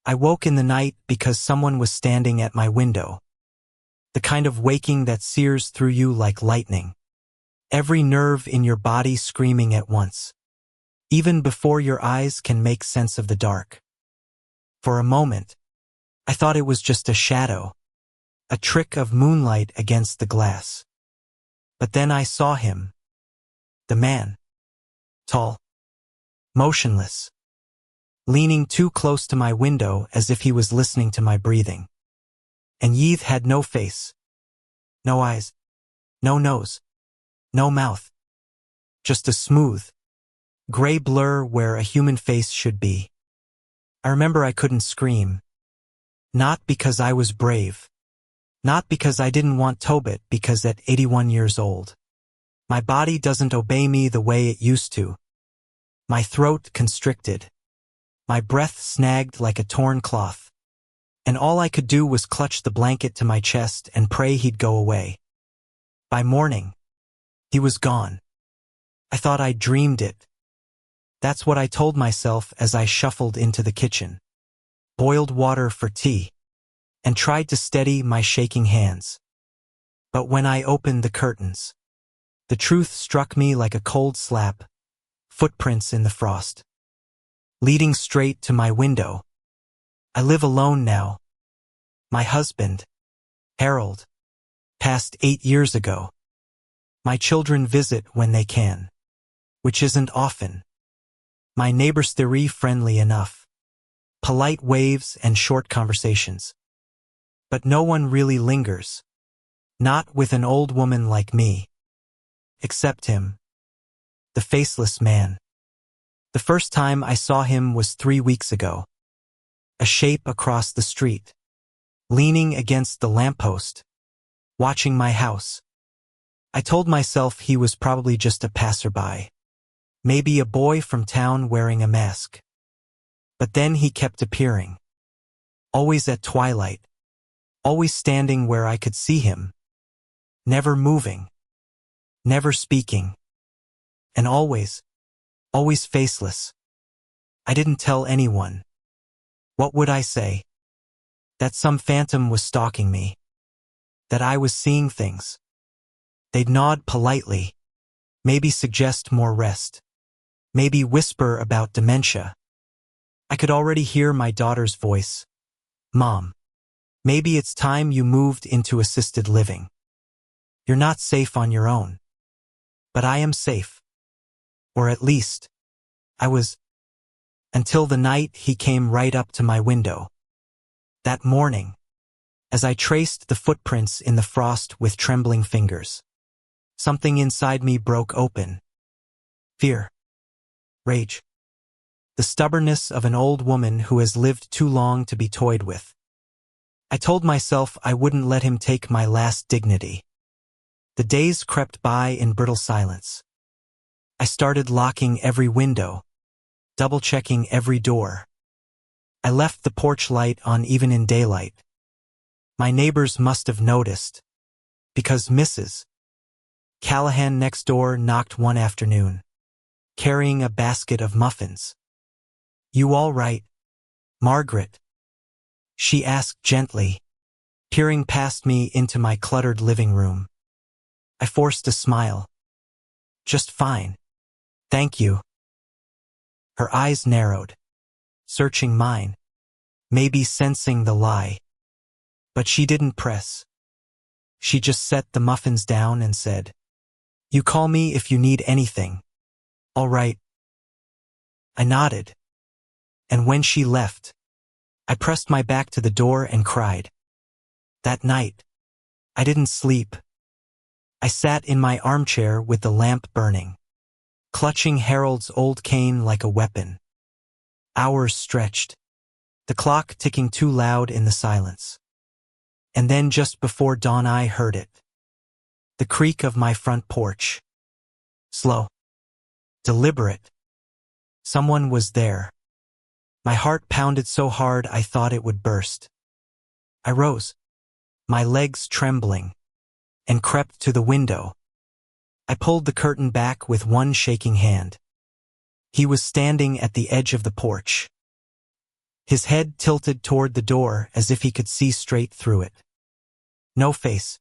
I woke in the night because someone was standing at my window. The kind of waking that sears through you like lightning. Every nerve in your body screaming at once. Even before your eyes can make sense of the dark. For a moment, I thought it was just a shadow, a trick of moonlight against the glass. But then I saw him. The man. Tall. Motionless. Leaning too close to my window as if he was listening to my breathing. And Yeeth had no face. No eyes. No nose. No mouth. Just a smooth, gray blur where a human face should be. I remember I couldn't scream. Not because I was brave. Not because I didn't want Tobit, because at 81 years old, my body doesn't obey me the way it used to. My throat constricted. My breath snagged like a torn cloth. And all I could do was clutch the blanket to my chest and pray he'd go away. By morning, he was gone. I thought I'd dreamed it. That's what I told myself as I shuffled into the kitchen, boiled water for tea, and tried to steady my shaking hands. But when I opened the curtains, the truth struck me like a cold slap, footprints in the frost, leading straight to my window. I live alone now. My husband, Harold, passed 8 years ago. My children visit when they can, which isn't often. My neighbors theory friendly enough. Polite waves and short conversations. But no one really lingers. Not with an old woman like me. Except him. The faceless man. The first time I saw him was 3 weeks ago. A shape across the street. Leaning against the lamppost. Watching my house. I told myself he was probably just a passerby. Maybe a boy from town wearing a mask. But then he kept appearing. Always at twilight. Always standing where I could see him. Never moving. Never speaking. And always faceless. I didn't tell anyone. What would I say? That some phantom was stalking me. That I was seeing things. They'd nod politely. Maybe suggest more rest. Maybe whisper about dementia. I could already hear my daughter's voice. Mom, maybe it's time you moved into assisted living. You're not safe on your own. But I am safe. Or at least, I was. Until the night he came right up to my window. That morning, as I traced the footprints in the frost with trembling fingers. Something inside me broke open. Fear. Rage. The stubbornness of an old woman who has lived too long to be toyed with. I told myself I wouldn't let him take my last dignity. The days crept by in brittle silence. I started locking every window, double-checking every door. I left the porch light on even in daylight. My neighbors must have noticed, because Mrs. Callahan next door knocked one afternoon, carrying a basket of muffins. "You all right, Margaret?" she asked gently, peering past me into my cluttered living room. I forced a smile. "Just fine. Thank you." Her eyes narrowed, searching mine, maybe sensing the lie. But she didn't press. She just set the muffins down and said, "You call me if you need anything." "All right." I nodded. And when she left, I pressed my back to the door and cried. That night, I didn't sleep. I sat in my armchair with the lamp burning, clutching Harold's old cane like a weapon. Hours stretched, the clock ticking too loud in the silence. And then just before dawn I heard it. The creak of my front porch. Slow. Deliberate. Someone was there. My heart pounded so hard I thought it would burst. I rose, my legs trembling, and crept to the window. I pulled the curtain back with one shaking hand. He was standing at the edge of the porch. His head tilted toward the door as if he could see straight through it. No face.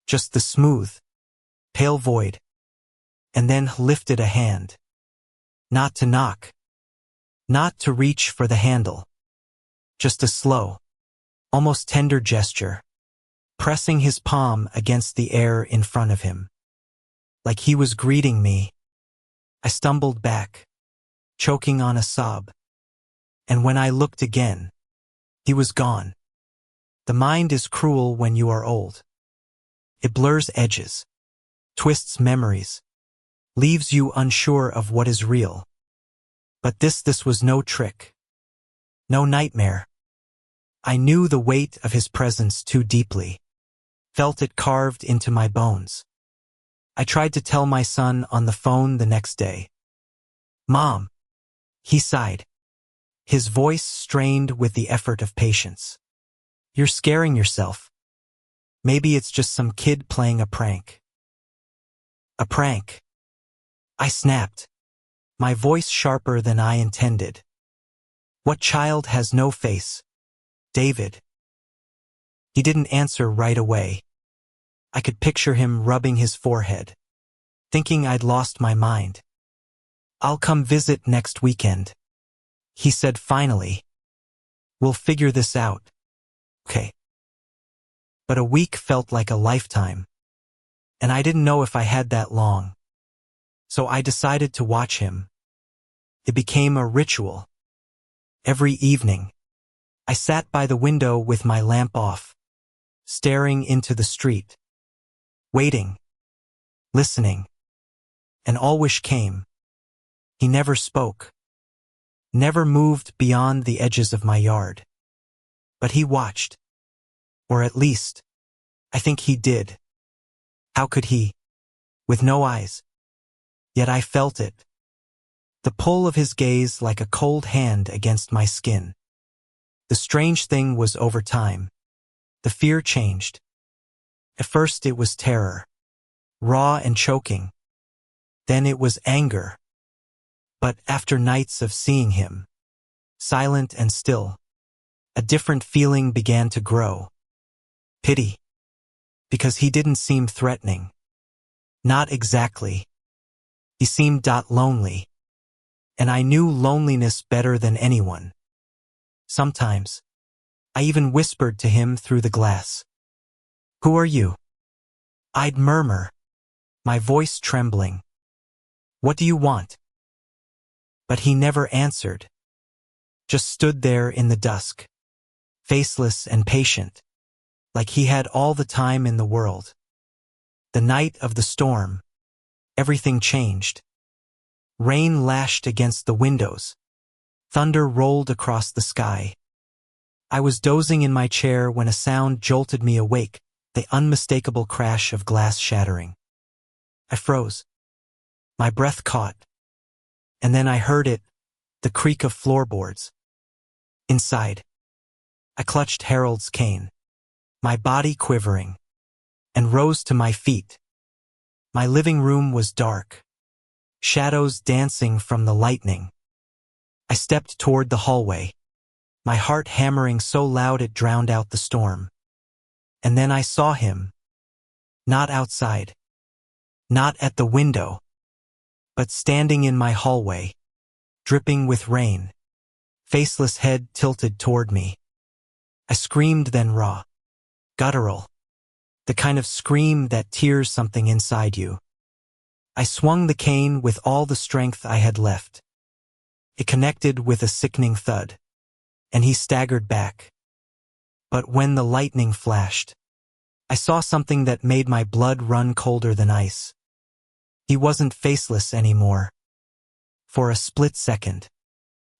Just the smooth, pale void. And then lifted a hand. Not to knock. Not to reach for the handle. Just a slow, almost tender gesture, pressing his palm against the air in front of him. Like he was greeting me. I stumbled back, choking on a sob. And when I looked again, he was gone. The mind is cruel when you are old. It blurs edges, twists memories, leaves you unsure of what is real. But this was no trick. No nightmare. I knew the weight of his presence too deeply, felt it carved into my bones. I tried to tell my son on the phone the next day. "Mom," he sighed, his voice strained with the effort of patience. "You're scaring yourself. Maybe it's just some kid playing a prank." A prank. I snapped, my voice sharper than I intended. What child has no face? David. He didn't answer right away. I could picture him rubbing his forehead, thinking I'd lost my mind. "I'll come visit next weekend," he said finally. "We'll figure this out." Okay. But a week felt like a lifetime, and I didn't know if I had that long. So I decided to watch him. It became a ritual. Every evening, I sat by the window with my lamp off, staring into the street, waiting, listening, and all wish came. He never spoke, never moved beyond the edges of my yard. But he watched. Or at least, I think he did. How could he? With no eyes. Yet I felt it. The pull of his gaze like a cold hand against my skin. The strange thing was over time. The fear changed. At first it was terror, raw and choking. Then it was anger. But after nights of seeing him, silent and still, a different feeling began to grow. Pity. Because he didn't seem threatening. Not exactly. He seemed lonely. And I knew loneliness better than anyone. Sometimes, I even whispered to him through the glass. "Who are you?" I'd murmur, my voice trembling. "What do you want?" But he never answered. Just stood there in the dusk, faceless and patient, like he had all the time in the world. The night of the storm, everything changed. Rain lashed against the windows. Thunder rolled across the sky. I was dozing in my chair when a sound jolted me awake, the unmistakable crash of glass shattering. I froze. My breath caught. And then I heard it, the creak of floorboards. Inside, I clutched Harold's cane, my body quivering, and rose to my feet. My living room was dark, shadows dancing from the lightning. I stepped toward the hallway, my heart hammering so loud it drowned out the storm. And then I saw him. Not outside. Not at the window. But standing in my hallway, dripping with rain, faceless head tilted toward me. I screamed then raw, guttural, the kind of scream that tears something inside you. I swung the cane with all the strength I had left. It connected with a sickening thud, and he staggered back. But when the lightning flashed, I saw something that made my blood run colder than ice. He wasn't faceless anymore. For a split second,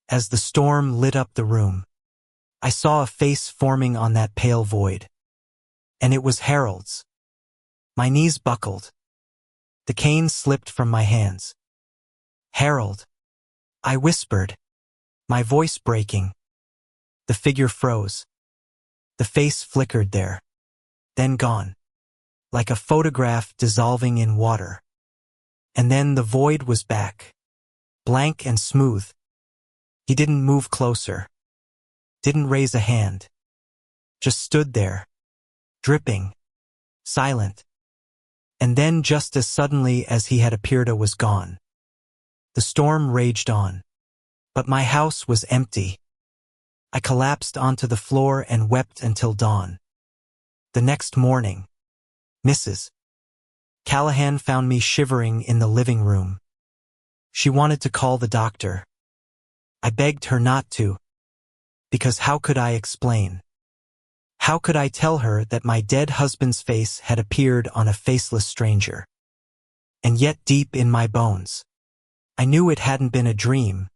as the storm lit up the room, I saw a face forming on that pale void. And it was Harold's. My knees buckled. The cane slipped from my hands. "Harold," I whispered, my voice breaking. The figure froze. The face flickered there, then gone, like a photograph dissolving in water. And then the void was back, blank and smooth. He didn't move closer, didn't raise a hand. Just stood there, dripping, silent. And then just as suddenly as he had appeared, I was gone. The storm raged on, but my house was empty. I collapsed onto the floor and wept until dawn. The next morning, Mrs. Callahan found me shivering in the living room. She wanted to call the doctor. I begged her not to, because how could I explain? How could I tell her that my dead husband's face had appeared on a faceless stranger? And yet deep in my bones, I knew it hadn't been a dream.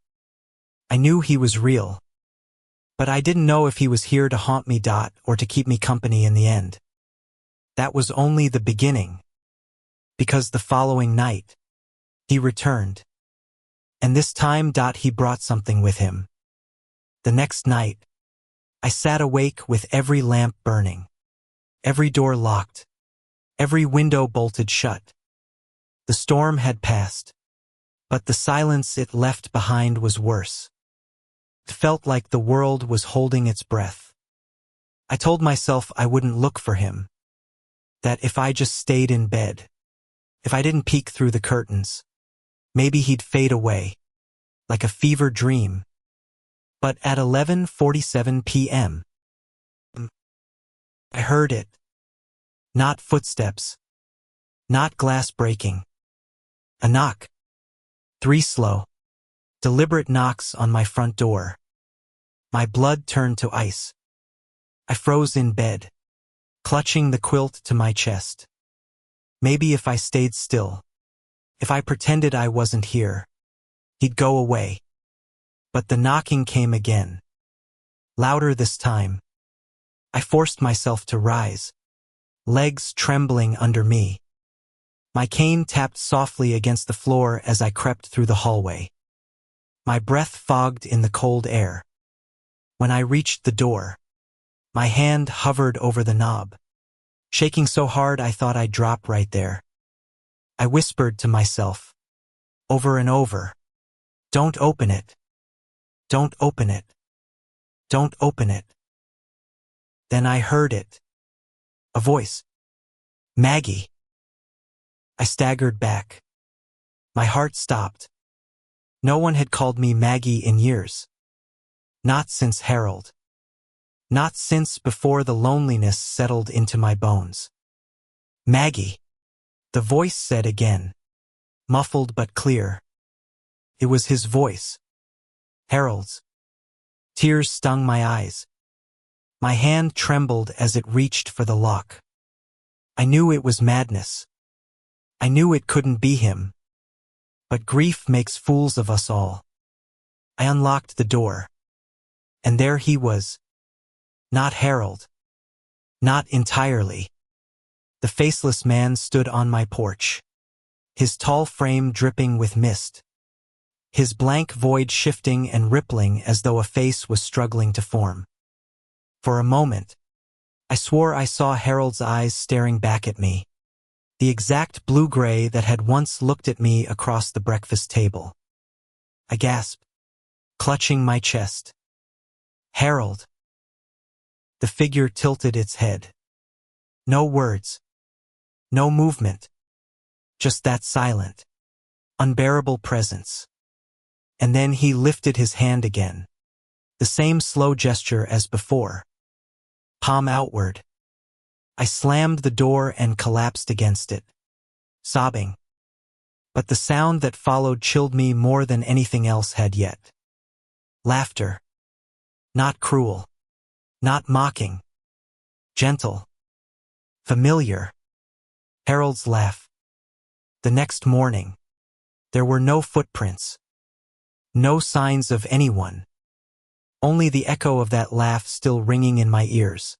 I knew he was real. But I didn't know if he was here to haunt me, or to keep me company in the end. That was only the beginning. Because the following night, he returned. And this time, he brought something with him. The next night, I sat awake with every lamp burning, every door locked, every window bolted shut. The storm had passed, but the silence it left behind was worse. It felt like the world was holding its breath. I told myself I wouldn't look for him, that if I just stayed in bed, if I didn't peek through the curtains, maybe he'd fade away, like a fever dream. But at 11:47 p.m., I heard it. Not footsteps, not glass breaking. A knock. 3 slow, deliberate knocks on my front door. My blood turned to ice. I froze in bed, clutching the quilt to my chest. Maybe if I stayed still, if I pretended I wasn't here, he'd go away. But the knocking came again. Louder this time. I forced myself to rise, legs trembling under me. My cane tapped softly against the floor as I crept through the hallway. My breath fogged in the cold air. When I reached the door, my hand hovered over the knob, shaking so hard I thought I'd drop right there. I whispered to myself, over and over, "Don't open it. Don't open it. Don't open it." Then I heard it. A voice. "Maggie." I staggered back. My heart stopped. No one had called me Maggie in years. Not since Harold. Not since before the loneliness settled into my bones. "Maggie," the voice said again, muffled but clear. It was his voice. Harold's. Tears stung my eyes. My hand trembled as it reached for the lock. I knew it was madness. I knew it couldn't be him. But grief makes fools of us all. I unlocked the door. And there he was. Not Harold. Not entirely. The faceless man stood on my porch, his tall frame dripping with mist, his blank void shifting and rippling as though a face was struggling to form. For a moment, I swore I saw Harold's eyes staring back at me, the exact blue-gray that had once looked at me across the breakfast table. I gasped, clutching my chest. "Harold." The figure tilted its head. No words. No movement. Just that silent, unbearable presence. And then he lifted his hand again. The same slow gesture as before. Palm outward. I slammed the door and collapsed against it, sobbing. But the sound that followed chilled me more than anything else had yet. Laughter. Not cruel. Not mocking. Gentle. Familiar. Harold's laugh. The next morning, there were no footprints. No signs of anyone. Only the echo of that laugh still ringing in my ears.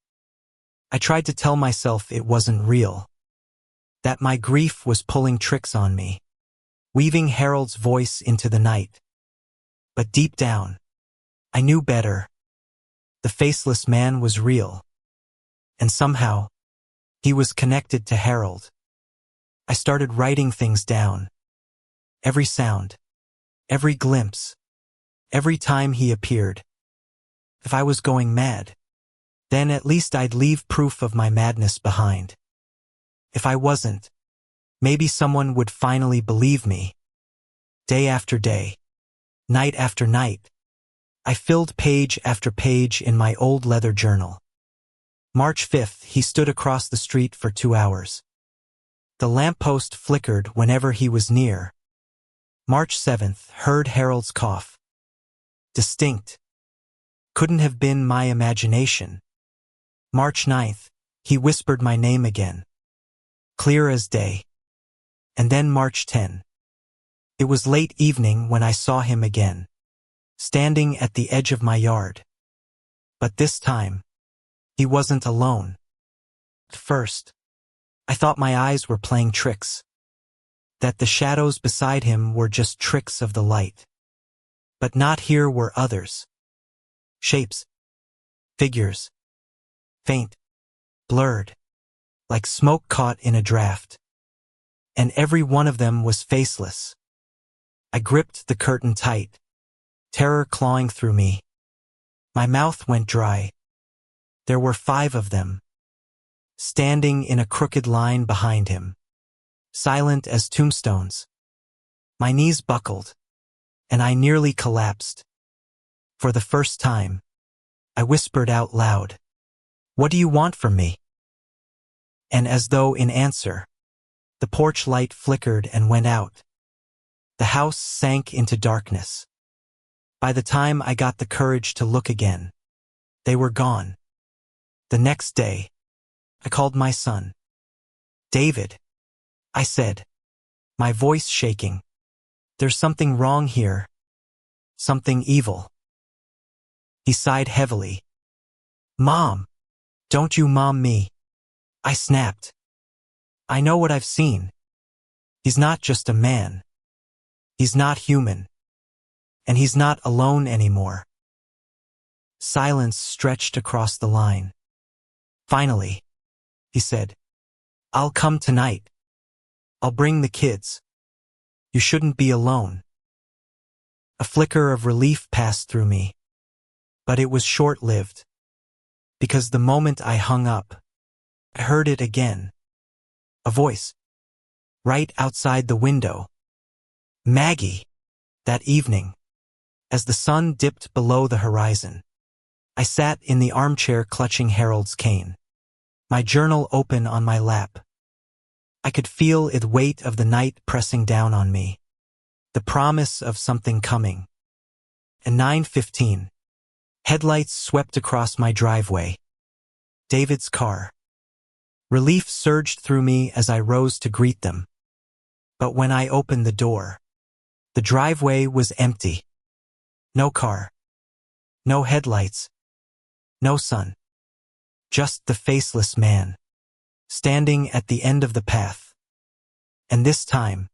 I tried to tell myself it wasn't real. That my grief was pulling tricks on me, weaving Harold's voice into the night. But deep down, I knew better. The faceless man was real. And somehow, he was connected to Harold. I started writing things down. Every sound, every glimpse, every time he appeared. If I was going mad, then at least I'd leave proof of my madness behind. If I wasn't, maybe someone would finally believe me. Day after day, night after night, I filled page after page in my old leather journal. March 5th, he stood across the street for 2 hours. The lamppost flickered whenever he was near. March 7th, heard Harold's cough. Distinct. Couldn't have been my imagination. March 9th, he whispered my name again. Clear as day. And then March 10. It was late evening when I saw him again, standing at the edge of my yard. But this time, he wasn't alone. At first, I thought my eyes were playing tricks, that the shadows beside him were just tricks of the light. But not here were others. Shapes, figures, faint, blurred, like smoke caught in a draft. And every one of them was faceless. I gripped the curtain tight, terror clawing through me. My mouth went dry. There were 5 of them, standing in a crooked line behind him, silent as tombstones. My knees buckled, and I nearly collapsed. For the first time, I whispered out loud, "What do you want from me?" And as though in answer, the porch light flickered and went out. The house sank into darkness. By the time I got the courage to look again, they were gone. The next day, I called my son. "David," I said, my voice shaking. "There's something wrong here. Something evil." He sighed heavily. "Mom, don't you mom me," I snapped. "I know what I've seen. He's not just a man. He's not human. And he's not alone anymore." Silence stretched across the line. Finally, he said, "I'll come tonight. I'll bring the kids. You shouldn't be alone." A flicker of relief passed through me, but it was short-lived, because the moment I hung up, I heard it again. A voice, right outside the window. Maggie. That evening, as the sun dipped below the horizon, I sat in the armchair clutching Harold's cane, my journal open on my lap. I could feel the weight of the night pressing down on me, the promise of something coming. At 9:15, headlights swept across my driveway. David's car. Relief surged through me as I rose to greet them. But when I opened the door, the driveway was empty. No car. No headlights. No sun. Just the faceless man, standing at the end of the path. And this time,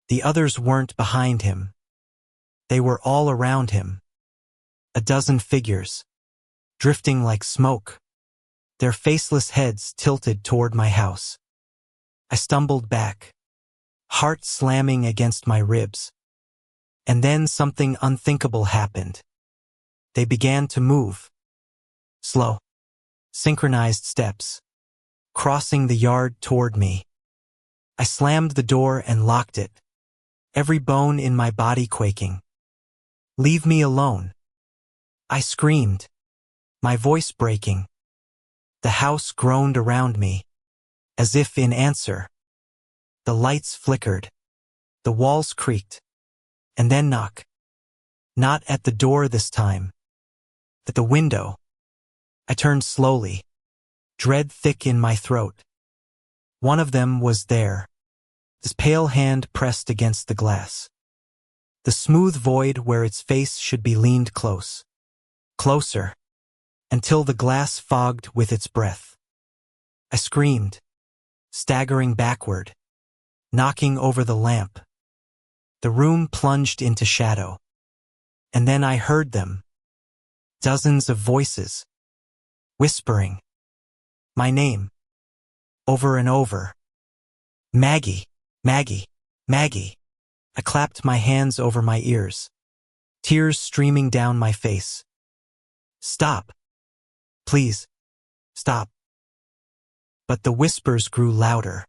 the others weren't behind him. They were all around him. A dozen figures, drifting like smoke, their faceless heads tilted toward my house. I stumbled back, heart slamming against my ribs. And then something unthinkable happened. They began to move. Slow, synchronized steps, crossing the yard toward me. I slammed the door and locked it, every bone in my body quaking. "Leave me alone," I screamed, my voice breaking. The house groaned around me, as if in answer. The lights flickered, the walls creaked, and then knock. Not at the door this time. At the window. I turned slowly, dread thick in my throat. One of them was there, his pale hand pressed against the glass. The smooth void where its face should be leaned close. Closer, until the glass fogged with its breath. I screamed, staggering backward, knocking over the lamp. The room plunged into shadow. And then I heard them. Dozens of voices. Whispering. My name. Over and over. "Maggie, Maggie, Maggie." I clapped my hands over my ears, tears streaming down my face. Stop. Please. Stop. But the whispers grew louder,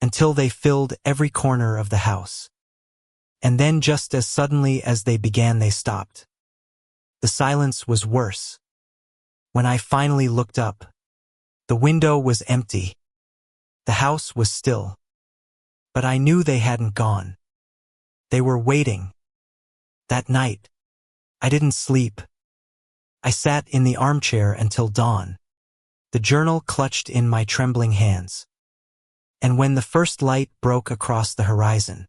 until they filled every corner of the house. And then just as suddenly as they began, they stopped. The silence was worse. When I finally looked up, the window was empty. The house was still. But I knew they hadn't gone. They were waiting. That night, I didn't sleep. I sat in the armchair until dawn, the journal clutched in my trembling hands. And when the first light broke across the horizon,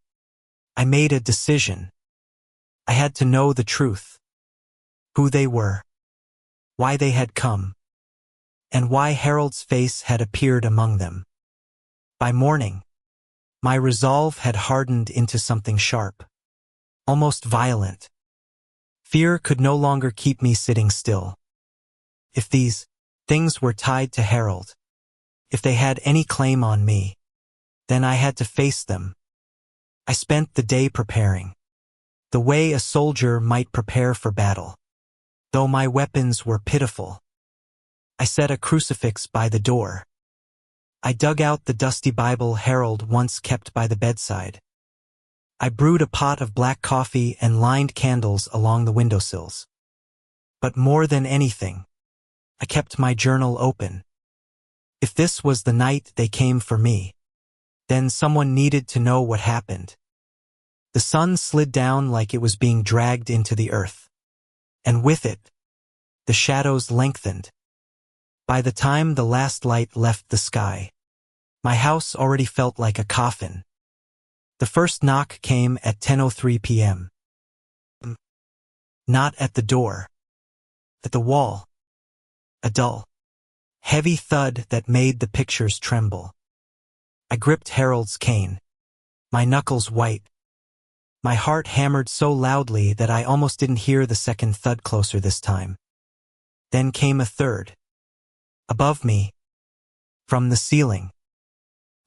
I made a decision. I had to know the truth. Who they were, why they had come, and why Harold's face had appeared among them. By morning, my resolve had hardened into something sharp, almost violent. Fear could no longer keep me sitting still. If these things were tied to Harold, if they had any claim on me, then I had to face them. I spent the day preparing, the way a soldier might prepare for battle. Though my weapons were pitiful, I set a crucifix by the door. I dug out the dusty Bible Harold once kept by the bedside. I brewed a pot of black coffee and lined candles along the windowsills. But more than anything, I kept my journal open. If this was the night they came for me, then someone needed to know what happened. The sun slid down like it was being dragged into the earth. And with it, the shadows lengthened. By the time the last light left the sky, my house already felt like a coffin. The first knock came at 10:03 p.m. Not at the door, at the wall. A dull, heavy thud that made the pictures tremble. I gripped Harold's cane, my knuckles white. My heart hammered so loudly that I almost didn't hear the second thud closer this time. Then came a third. Above me, from the ceiling.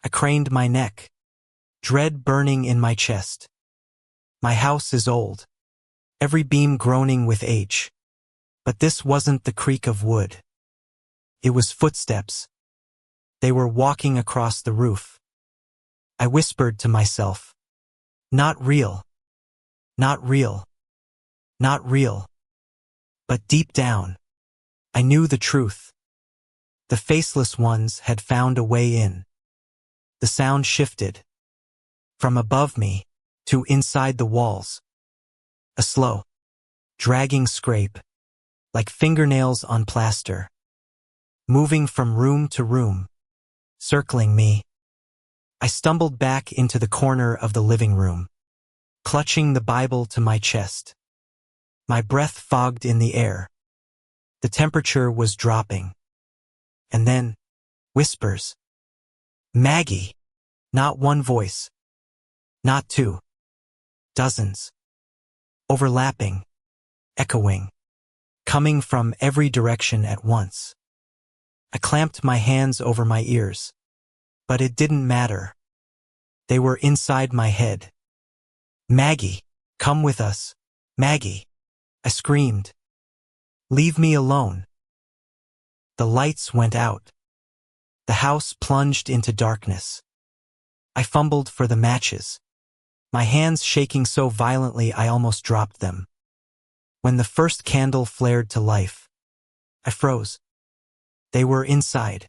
I craned my neck, dread burning in my chest. My house is old, every beam groaning with age. But this wasn't the creak of wood. It was footsteps. They were walking across the roof. I whispered to myself, "Not real. Not real. Not real." But deep down, I knew the truth. The faceless ones had found a way in. The sound shifted. From above me, to inside the walls. A slow, dragging scrape, like fingernails on plaster. Moving from room to room, circling me. I stumbled back into the corner of the living room, clutching the Bible to my chest. My breath fogged in the air. The temperature was dropping. And then, whispers. Maggie! Not one voice. Not two. Dozens. Overlapping. Echoing. Coming from every direction at once. I clamped my hands over my ears. But it didn't matter. They were inside my head. Maggie, come with us. Maggie, I screamed. Leave me alone. The lights went out. The house plunged into darkness. I fumbled for the matches, my hands shaking so violently I almost dropped them. When the first candle flared to life, I froze. They were inside.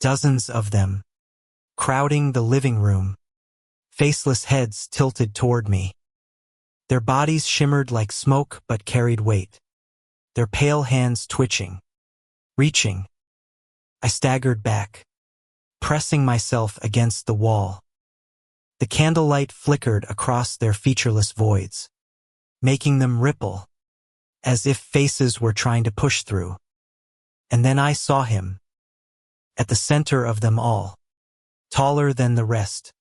Dozens of them, crowding the living room, faceless heads tilted toward me. Their bodies shimmered like smoke but carried weight, their pale hands twitching, reaching. I staggered back, pressing myself against the wall. The candlelight flickered across their featureless voids, making them ripple, as if faces were trying to push through. And then I saw him, at the center of them all, taller than the rest.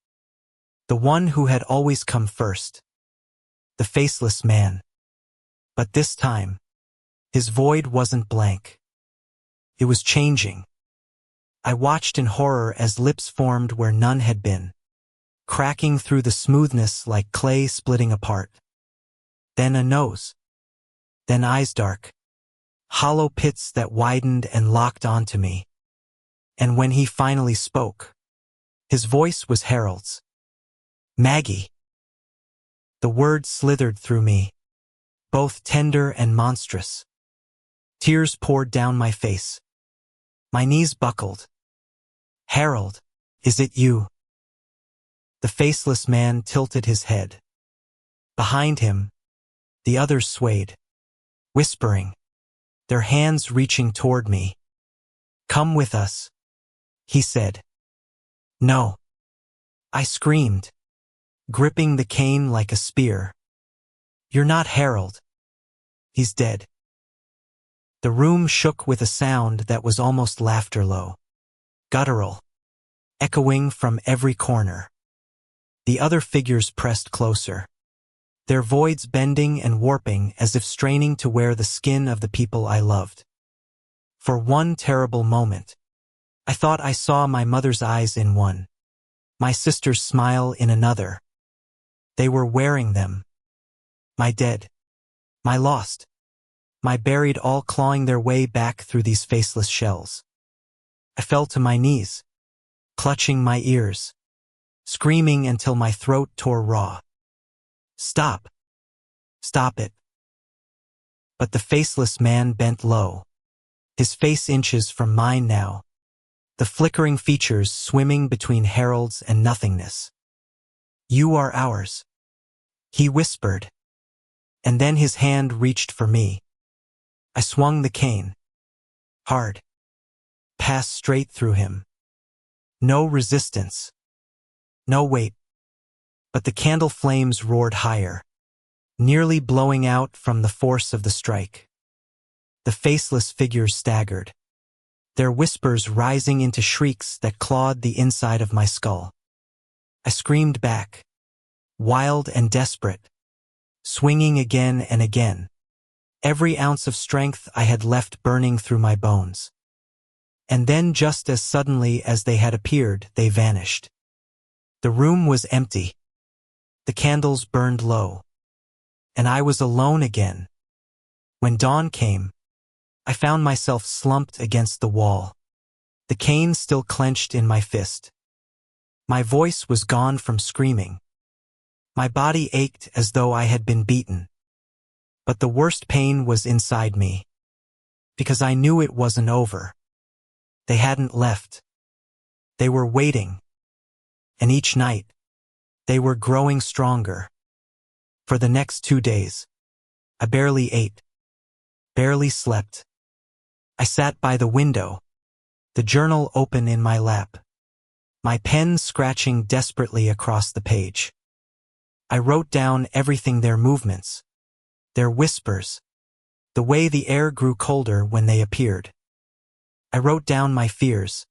The one who had always come first. The faceless man. But this time, his void wasn't blank. It was changing. I watched in horror as lips formed where none had been, cracking through the smoothness like clay splitting apart. Then a nose. Then eyes dark, hollow pits that widened and locked onto me. And when he finally spoke, his voice was Harold's. "Maggie." The word slithered through me, both tender and monstrous. Tears poured down my face. My knees buckled. "Harold, is it you?" The faceless man tilted his head. Behind him, the others swayed, whispering, their hands reaching toward me. "Come with us," he said. "No," I screamed, gripping the cane like a spear. "You're not Harold. He's dead." The room shook with a sound that was almost laughter-low, guttural, echoing from every corner. The other figures pressed closer, their voids bending and warping as if straining to wear the skin of the people I loved. For one terrible moment, I thought I saw my mother's eyes in one, my sister's smile in another. They were wearing them. My dead, my lost, my buried, all clawing their way back through these faceless shells. I fell to my knees, clutching my ears, screaming until my throat tore raw. "Stop! Stop it!" But the faceless man bent low, his face inches from mine now, the flickering features swimming between Harold's and nothingness. "You are ours," he whispered, and then his hand reached for me. I swung the cane, hard, passed straight through him. No resistance, no weight, but the candle flames roared higher, nearly blowing out from the force of the strike. The faceless figures staggered, their whispers rising into shrieks that clawed the inside of my skull. I screamed back, wild and desperate, swinging again and again, every ounce of strength I had left burning through my bones. And then, just as suddenly as they had appeared, they vanished. The room was empty. The candles burned low, and I was alone again. When dawn came, I found myself slumped against the wall, the cane still clenched in my fist. My voice was gone from screaming. My body ached as though I had been beaten. But the worst pain was inside me, because I knew it wasn't over. They hadn't left. They were waiting. And each night, they were growing stronger. For the next 2 days, I barely ate, barely slept. I sat by the window, the journal open in my lap, my pen scratching desperately across the page. I wrote down everything: their movements, their whispers, the way the air grew colder when they appeared. I wrote down my fears,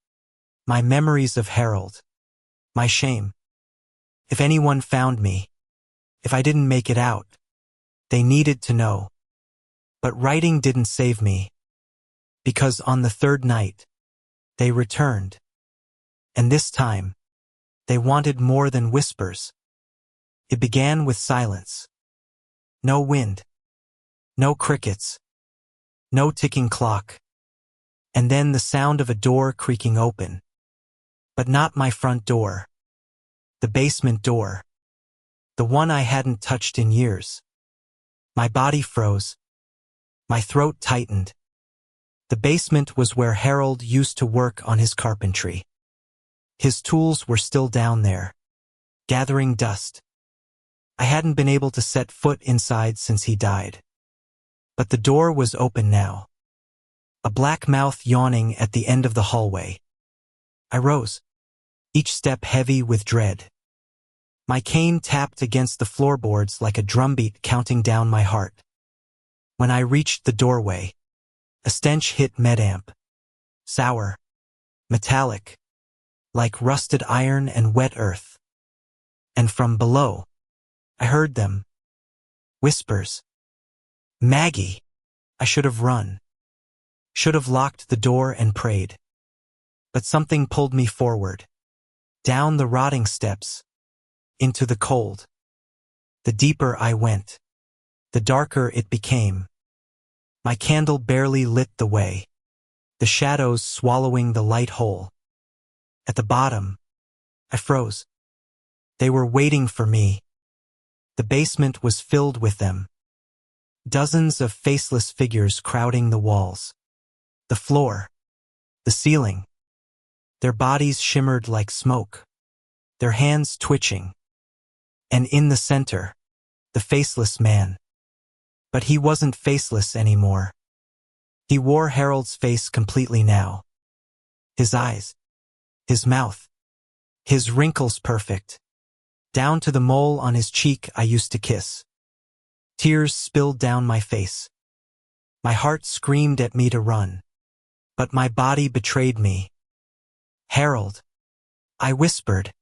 my memories of Harold, my shame. If anyone found me, if I didn't make it out, they needed to know. But writing didn't save me, because on the third night, they returned. And this time, they wanted more than whispers. It began with silence. No wind. No crickets. No ticking clock. And then the sound of a door creaking open. But not my front door. The basement door. The one I hadn't touched in years. My body froze. My throat tightened. The basement was where Harold used to work on his carpentry. His tools were still down there, gathering dust. I hadn't been able to set foot inside since he died. But the door was open now, a black mouth yawning at the end of the hallway. I rose, each step heavy with dread. My cane tapped against the floorboards like a drumbeat counting down my heart. When I reached the doorway, a stench hit Medamp. Sour, metallic, like rusted iron and wet earth. And from below, I heard them. Whispers. "Maggie!" I should have run. Should have locked the door and prayed. But something pulled me forward, down the rotting steps, into the cold. The deeper I went, the darker it became. My candle barely lit the way, the shadows swallowing the light whole. At the bottom, I froze. They were waiting for me. The basement was filled with them. Dozens of faceless figures crowding the walls, the floor, the ceiling. Their bodies shimmered like smoke, their hands twitching. And in the center, the faceless man. But he wasn't faceless anymore. He wore Harold's face completely now. His eyes, his mouth, his wrinkles perfect, down to the mole on his cheek I used to kiss. Tears spilled down my face. My heart screamed at me to run, but my body betrayed me. Harold, I whispered.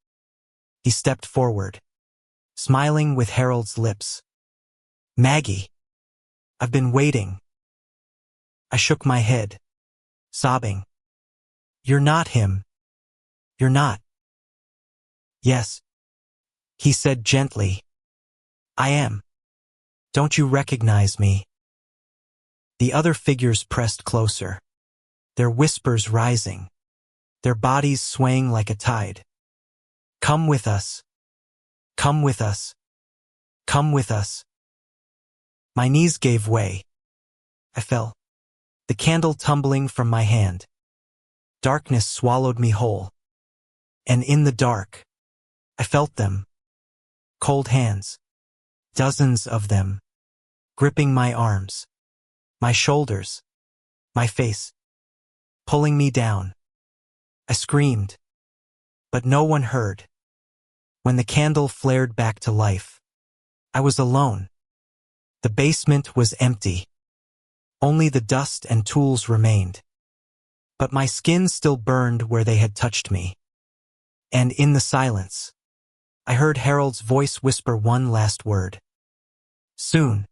He stepped forward, smiling with Harold's lips. Maggie, I've been waiting. I shook my head, sobbing. You're not him. You're not. Yes, he said gently. I am. Don't you recognize me? The other figures pressed closer, their whispers rising, their bodies swaying like a tide. Come with us. Come with us. Come with us. My knees gave way. I fell, the candle tumbling from my hand. Darkness swallowed me whole. And in the dark, I felt them. Cold hands. Dozens of them. Gripping my arms, my shoulders, my face. Pulling me down. I screamed. But no one heard. When the candle flared back to life, I was alone. The basement was empty. Only the dust and tools remained. But my skin still burned where they had touched me. And in the silence, I heard Harold's voice whisper one last word. Soon.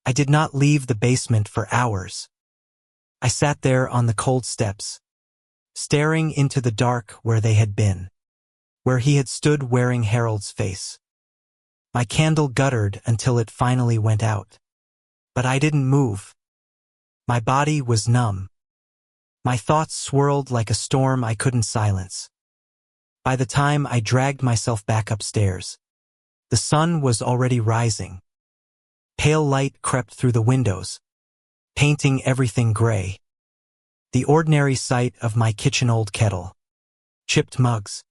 I did not leave the basement for hours. I sat there on the cold steps, staring into the dark where they had been, where he had stood wearing Harold's face. My candle guttered until it finally went out. But I didn't move. My body was numb. My thoughts swirled like a storm I couldn't silence. By the time I dragged myself back upstairs, the sun was already rising. Pale light crept through the windows, painting everything gray. The ordinary sight of my kitchen old kettle, chipped mugs,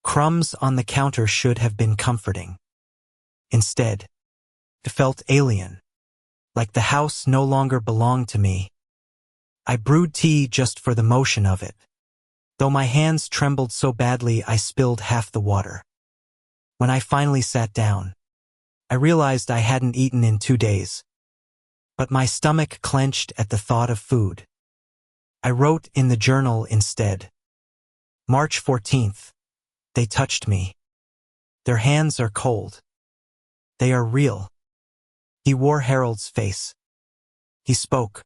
crumbs on the counter should have been comforting. Instead, it felt alien, like the house no longer belonged to me. I brewed tea just for the motion of it, though my hands trembled so badly I spilled half the water. When I finally sat down, I realized I hadn't eaten in 2 days. But my stomach clenched at the thought of food. I wrote in the journal instead. March 14th. They touched me. Their hands are cold. They are real. He wore Harold's face. He spoke.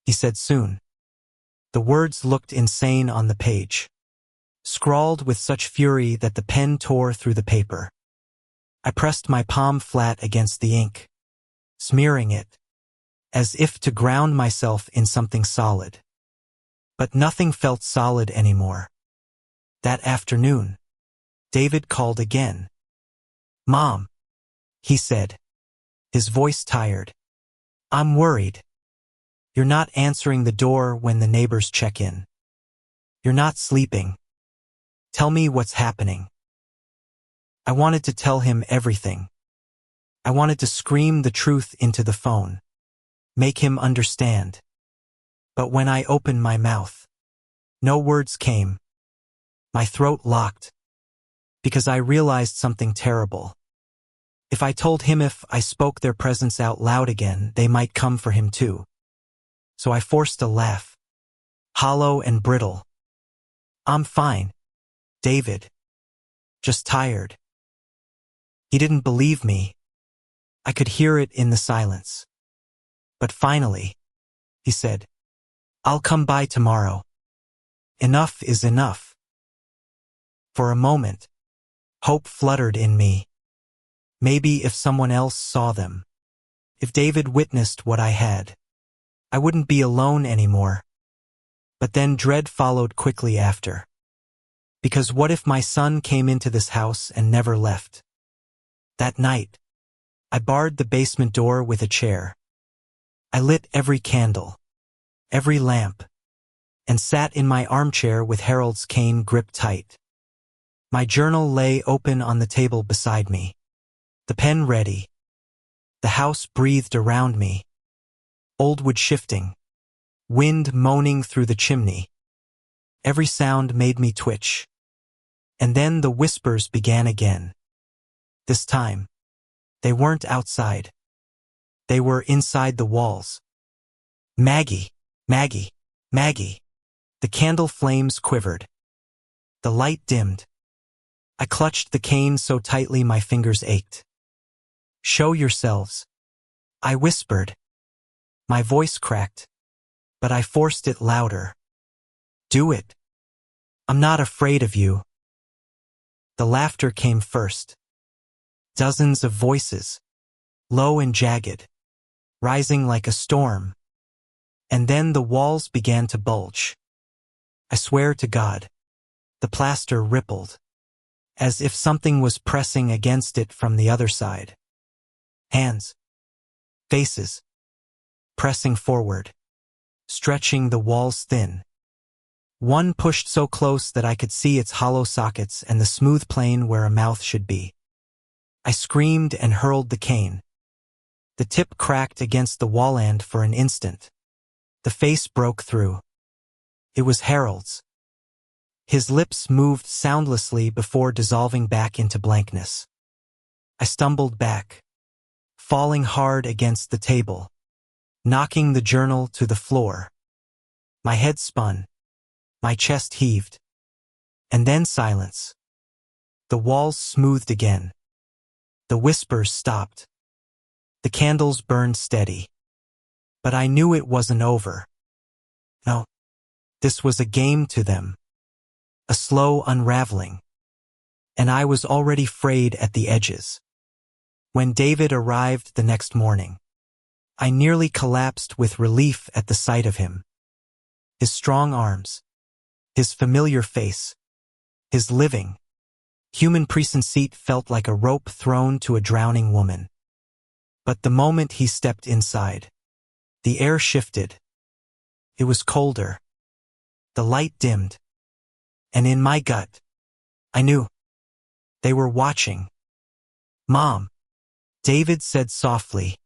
He said soon. The words looked insane on the page, scrawled with such fury that the pen tore through the paper. I pressed my palm flat against the ink, smearing it, as if to ground myself in something solid. But nothing felt solid anymore. That afternoon, David called again. Mom, he said, his voice tired. I'm worried. You're not answering the door when the neighbors check in. You're not sleeping. Tell me what's happening. I wanted to tell him everything. I wanted to scream the truth into the phone, make him understand. But when I opened my mouth, no words came. My throat locked, because I realized something terrible. If I told him if I spoke their presence out loud again, they might come for him too. So I forced a laugh, hollow and brittle. I'm fine, David. Just tired. He didn't believe me. I could hear it in the silence. But finally, he said, I'll come by tomorrow. Enough is enough. For a moment, hope fluttered in me. Maybe if someone else saw them, If David witnessed what I had, I wouldn't be alone anymore. But then dread followed quickly after. Because what if my son came into this house and never left? That night, I barred the basement door with a chair. I lit every candle, every lamp, and sat in my armchair with Harold's cane gripped tight. My journal lay open on the table beside me, the pen ready. The house breathed around me, old wood shifting, wind moaning through the chimney. Every sound made me twitch. And then the whispers began again. This time, they weren't outside. They were inside the walls. Maggie, Maggie, Maggie. The candle flames quivered. The light dimmed. I clutched the cane so tightly my fingers ached. Show yourselves, I whispered. My voice cracked, but I forced it louder. Do it. I'm not afraid of you. The laughter came first. Dozens of voices, low and jagged, rising like a storm. And then the walls began to bulge. I swear to God, the plaster rippled, as if something was pressing against it from the other side. Hands, faces, pressing forward, stretching the walls thin. One pushed so close that I could see its hollow sockets and the smooth plane where a mouth should be. I screamed and hurled the cane. The tip cracked against the wall end for an instant. The face broke through. It was Harold's. His lips moved soundlessly before dissolving back into blankness. I stumbled back, falling hard against the table, knocking the journal to the floor. My head spun. My chest heaved. And then silence. The walls smoothed again. The whispers stopped. The candles burned steady. But I knew it wasn't over. No, this was a game to them. A slow unraveling. And I was already frayed at the edges. When David arrived the next morning, I nearly collapsed with relief at the sight of him. His strong arms, his familiar face, his living, human conceit felt like a rope thrown to a drowning woman. But the moment he stepped inside, the air shifted. It was colder. The light dimmed. And in my gut, I knew. They were watching. Mom, David said softly,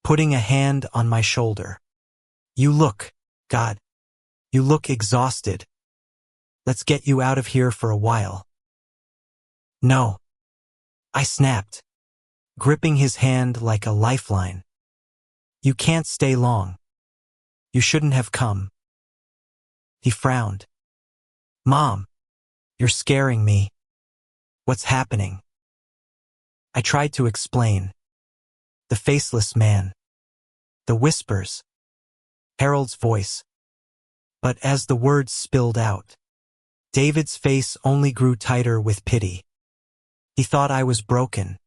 putting a hand on my shoulder. You look, God, you look exhausted. Let's get you out of here for a while. No. I snapped, gripping his hand like a lifeline. You can't stay long. You shouldn't have come. He frowned. Mom, you're scaring me. What's happening? I tried to explain. The faceless man. The whispers. Harold's voice. But as the words spilled out, David's face only grew tighter with pity. He thought I was broken.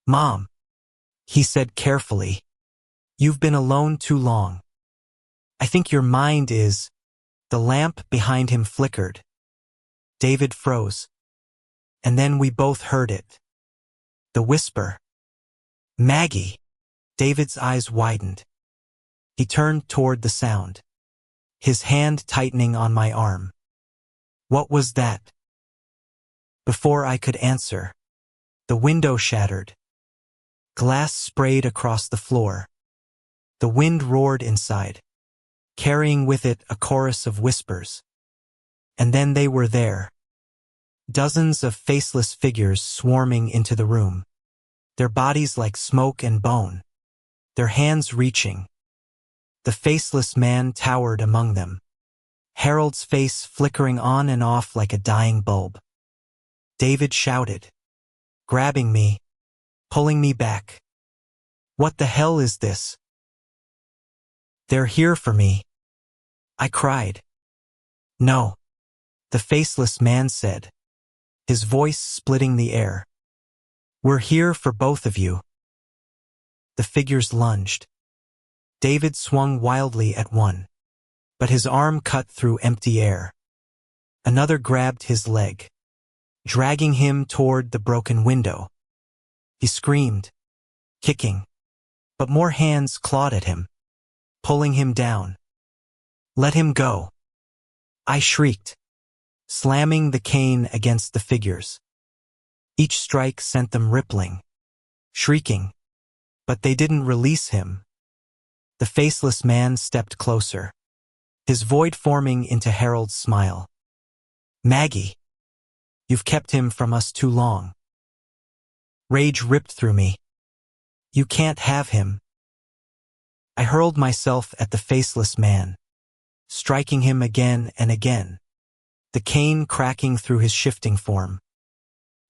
Mom, he said carefully, you've been alone too long. I think your mind is. The lamp behind him flickered. David froze. And then we both heard it. The whisper. Maggie. David's eyes widened. He turned toward the sound, his hand tightening on my arm. What was that? Before I could answer, the window shattered. Glass sprayed across the floor. The wind roared inside, carrying with it a chorus of whispers. And then they were there. Dozens of faceless figures swarming into the room, their bodies like smoke and bone, their hands reaching. The faceless man towered among them, Harold's face flickering on and off like a dying bulb. David shouted, grabbing me, pulling me back. What the hell is this? They're here for me. I cried. No, the faceless man said, his voice splitting the air. We're here for both of you. the figures lunged. David swung wildly at one, but his arm cut through empty air. Another grabbed his leg, dragging him toward the broken window. He screamed, kicking, but more hands clawed at him, pulling him down. "Let him go," I shrieked, slamming the cane against the figures. Each strike sent them rippling, shrieking, but they didn't release him. The faceless man stepped closer, his void forming into Harold's smile. "Maggie, you've kept him from us too long." Rage ripped through me. "You can't have him." I hurled myself at the faceless man, striking him again and again, the cane cracking through his shifting form.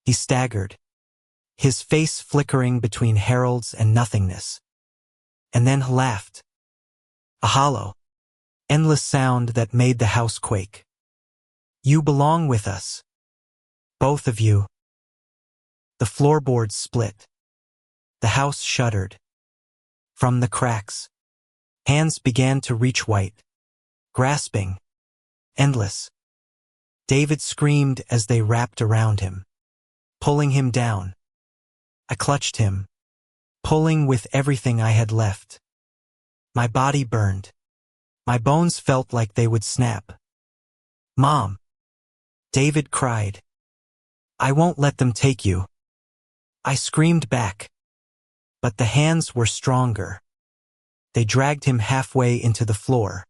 He staggered, his face flickering between Harold's and nothingness, and then laughed. A hollow, endless sound that made the house quake. "You belong with us. Both of you." The floorboards split. The house shuddered. From the cracks, hands began to reach white, grasping, endless. David screamed as they wrapped around him, pulling him down. I clutched him, pulling with everything I had left. My body burned. My bones felt like they would snap. "Mom!" David cried. "I won't let them take you." I screamed back, but the hands were stronger. They dragged him halfway into the floor,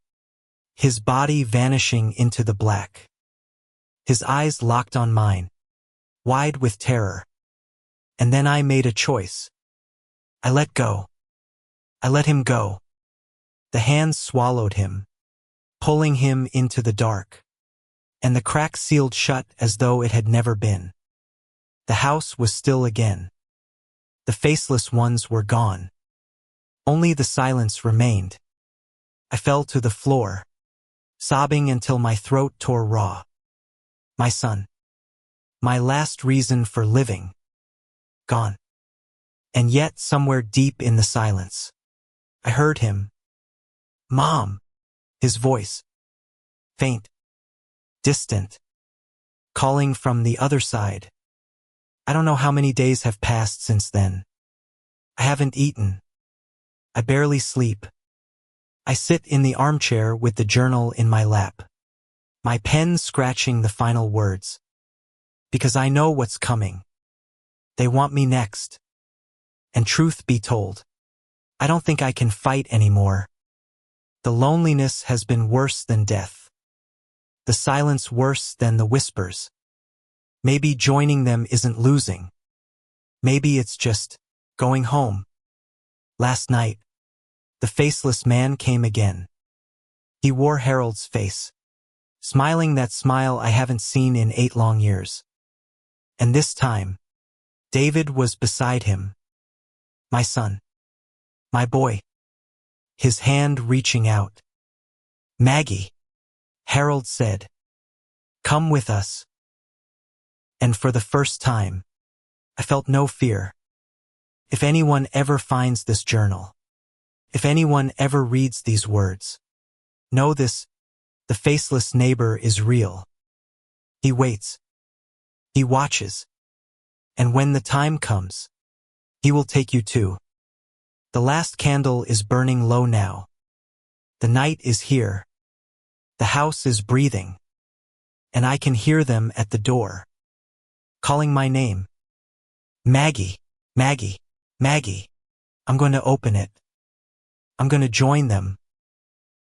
his body vanishing into the black. His eyes locked on mine, wide with terror. And then I made a choice. I let go. I let him go. The hands swallowed him, pulling him into the dark, and the crack sealed shut as though it had never been. The house was still again. The faceless ones were gone. Only the silence remained. I fell to the floor, sobbing until my throat tore raw. My son, my last reason for living, gone. And yet somewhere deep in the silence, I heard him. "Mom!" His voice, faint, distant, calling from the other side. I don't know how many days have passed since then. I haven't eaten. I barely sleep. I sit in the armchair with the journal in my lap, my pen scratching the final words. Because I know what's coming. They want me next. And truth be told, I don't think I can fight anymore. The loneliness has been worse than death. The silence worse than the whispers. Maybe joining them isn't losing. Maybe it's just going home. Last night, the faceless man came again. He wore Harold's face, smiling that smile I haven't seen in 8 long years. And this time, David was beside him. My son. My boy. His hand reaching out. "Maggie," Harold said. "Come with us." And for the first time, I felt no fear. If anyone ever finds this journal, if anyone ever reads these words, know this: the faceless neighbor is real. He waits. He watches. And when the time comes, he will take you too. The last candle is burning low now. The night is here. The house is breathing. And I can hear them at the door, calling my name. "Maggie, Maggie, Maggie." I'm going to open it. I'm going to join them.